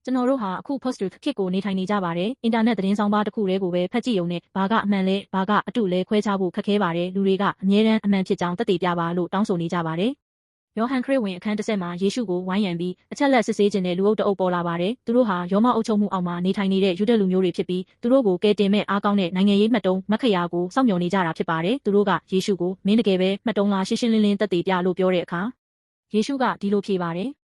ကျွန်တော်တို့ဟာအခု post-truth ခေတ်ကိုနေထိုင်နေကြပါတယ်။အင်တာနက်သတင်းဆောင်ပါတစ်ခုတည်းကိုပဲဖတ်ကြည့်ရုံနဲ့ဘာကအမှန်လဲဘာကအတုလဲခွဲခြားဖို့ခက်ခဲပါတယ်။လူတွေကအမြဲတမ်းအမှန်ဖြစ်ကြောင်းသက်သေပြပါလို့တောင်းဆိုနေကြပါတယ်။ယောဟန်ခရစ်ဝင်အခန်း10မှာယေရှုကိုဝိုင်းရံပြီးအချက်လက်စစ်ဆေးခြင်းနဲ့လူအုပ်တအုပ်ပေါ်လာပါတယ်။သူတို့ဟာရောမအုပ်ချုပ်မှုအောက်မှာနေထိုင်နေတဲ့ယူဒလူမျိုးတွေဖြစ်ပြီးသူတို့ကိုကယ်တင်မဲ့အားကောင်းတဲ့နိုင်ငံရေးမှတ်တုံးမခရာကိုစောင့်မျှော်နေကြတာဖြစ်ပါတယ်။သူတို့ကယေရှုကိုမင်းတကယ်ပဲမှတ်တုံးလားရှင်းရှင်းလင်းလင်းသက်သေပြလို့ပြောတဲ့အခါယေရှုကဒီလိုဖြေပါတယ်။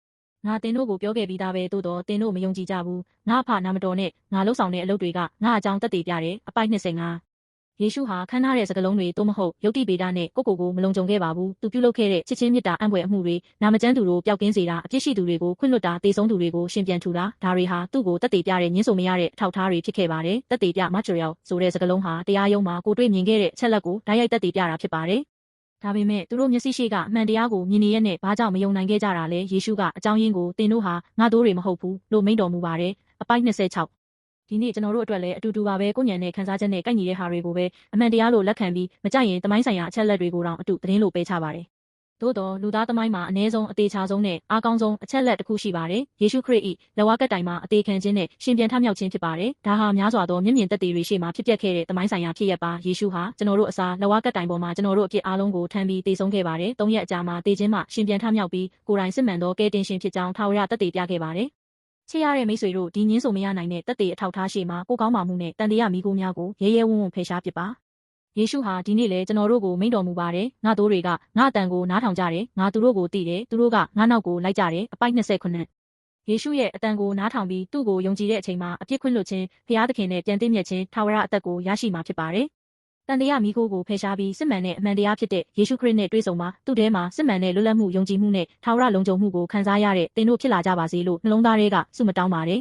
ငါတင်တို့ကိုပြောခဲ့ပြီးသားပဲသို့တော့တင်တို့မယုံကြည်ကြဘူး။ငါအဖနာမတော်နဲ့ငါလှုပ်ဆောင်တဲ့အလုပ်တွေကငါအကြောင်းသက်သေပြတယ်။အပိုက်25ယေရှုဟာခန်းထားတဲ့စကားလုံးတွေသို့မဟုတ်ယုတ်တိပေဒနဲ့ကိုမလုံခြုံခဲ့ပါဘူး။သူပြုလုပ်ခဲ့တဲ့ချစ်ချင်းမေတ္တာအံ့ဖွယ်အမှုတွေနာမကျန်းသူတို့ပျောက်ကင်းစေတာအပြစ်ရှိသူတွေကိုခွင့်လွှတ်တာတေဆုံးသူတွေကိုရှင်ပြန်ထူတာဒါတွေဟာသူ့ကိုသက်သေပြတဲ့ညှင်းဆိုမရတဲ့အထောက်အထားတွေဖြစ်ခဲ့ပါတယ်။သက်သေပြ material ဆိုတဲ့စကားလုံးဟာတရားရုံးမှာကိုတွေ့မြင်ခဲ့တဲ့အချက်လက်ကိုဓာတ်ရိုက်သက်သေပြတာဖြစ်ပါတယ်။ဒါပေမဲ့သူတို့မျက်စိရှိကအမှန်တရားကိုမြင်နေရတဲ့ဘာကြောင့်မယုံနိုင်ခဲ့ကြတာလဲယေရှုကအကြောင်းရင်းကိုတင်တို့ဟာငါတို့တွေမဟုတ်ဘူးလို့မိန့်တော်မူပါတယ်။အပိုက်26ဒီနေ့ကျွန်တော်တို့အတွက်လည်းအတူတူပါပဲကိုညံတဲ့ခန်းစားချက်နဲ့ကိုက်ညီတဲ့ဟာတွေကိုပဲအမှန်တရားလို့လက်ခံပြီးမကြိုက်ရင်တမိုင်းဆိုင်ရာအချက်လက်တွေကိုတောင်အတူသတင်းလို့ပေးချပါတယ်။သို့တော့လူသားသမိုင်းမှာအ ਨੇ ဆုံးအသေးချာဆုံးနဲ့အားကောင်းဆုံးအချက်လက်တစ်ခုရှိပါတယ်။ယေရှုခရစ်၏လက်ဝါးကပ်တိုင်မှာအသေးခံခြင်းနဲ့ရှင်ပြန်ထမြောက်ခြင်းဖြစ်ပါတယ်။ဒါဟာများစွာသောမျက်မြင်သက်သေတွေရှေ့မှာဖြစ်ပျက်ခဲ့တဲ့တမိုင်းဆိုင်ရာဖြစ်ရပ်ပါ။ယေရှုဟာကျွန်တော်တို့အစားလက်ဝါးကပ်တိုင်ပေါ်မှာကျွန်တော်တို့အဖြစ်အားလုံးကိုထမ်းပြီးတည်ဆုံးခဲ့ပါတယ်။၃ရက်အကြာမှာတည်ခြင်းမှရှင်ပြန်ထမြောက်ပြီးကိုယ်တိုင်စစ်မှန်သောကယ်တင်ရှင်ဖြစ်ကြောင်းထာဝရသက်သေပြခဲ့ပါတယ်။ချစ်ရတဲ့မိတ်ဆွေတို့ဒီညင်းဆိုမရနိုင်တဲ့သက်သေအထောက်ထားရှိမှာကိုကောင်းပါမှုနဲ့တန်တရားမိကိုများကိုရဲရဲဝံ့ဝံ့ဖယ်ရှားပစ်ပါယေရှုဟာဒီနေ့လေကျွန်တော်တို့ကိုမိန့်တော်မူပါတယ်ငါတို့တွေကငါအတန်ကိုနားထောင်ကြတယ်ငါသူတို့ကိုသိတယ်သူတို့ကငါနောက်ကိုလိုက်ကြတယ်အပိုက်29ယေရှုရဲ့အတန်ကိုနားထောင်ပြီးသူ့ကိုယုံကြည်တဲ့အချိန်မှာအပြစ်ခွင့်လွှတ်ခြင်းဖျားသခင်နဲ့ပြန်သိမြတ်ခြင်းထာဝရအသက်ကိုရရှိမှာဖြစ်ပါတယ်တန်တရားမိကိုဖယ်ရှားပြီးစစ်မှန်တဲ့အမှန်တရားဖြစ်တဲ့ယေရှုခရစ်နဲ့တွေ့ဆုံမှာသူ့ထဲမှာစစ်မှန်တဲ့လွတ်လပ်မှုယုံကြည်မှုနဲ့ထာဝရလုံခြုံမှုကိုခံစားရတဲ့သင်တို့ဖြစ်လာကြပါစေလို့နှလုံးသားထဲကဆုမတောင်းပါတယ်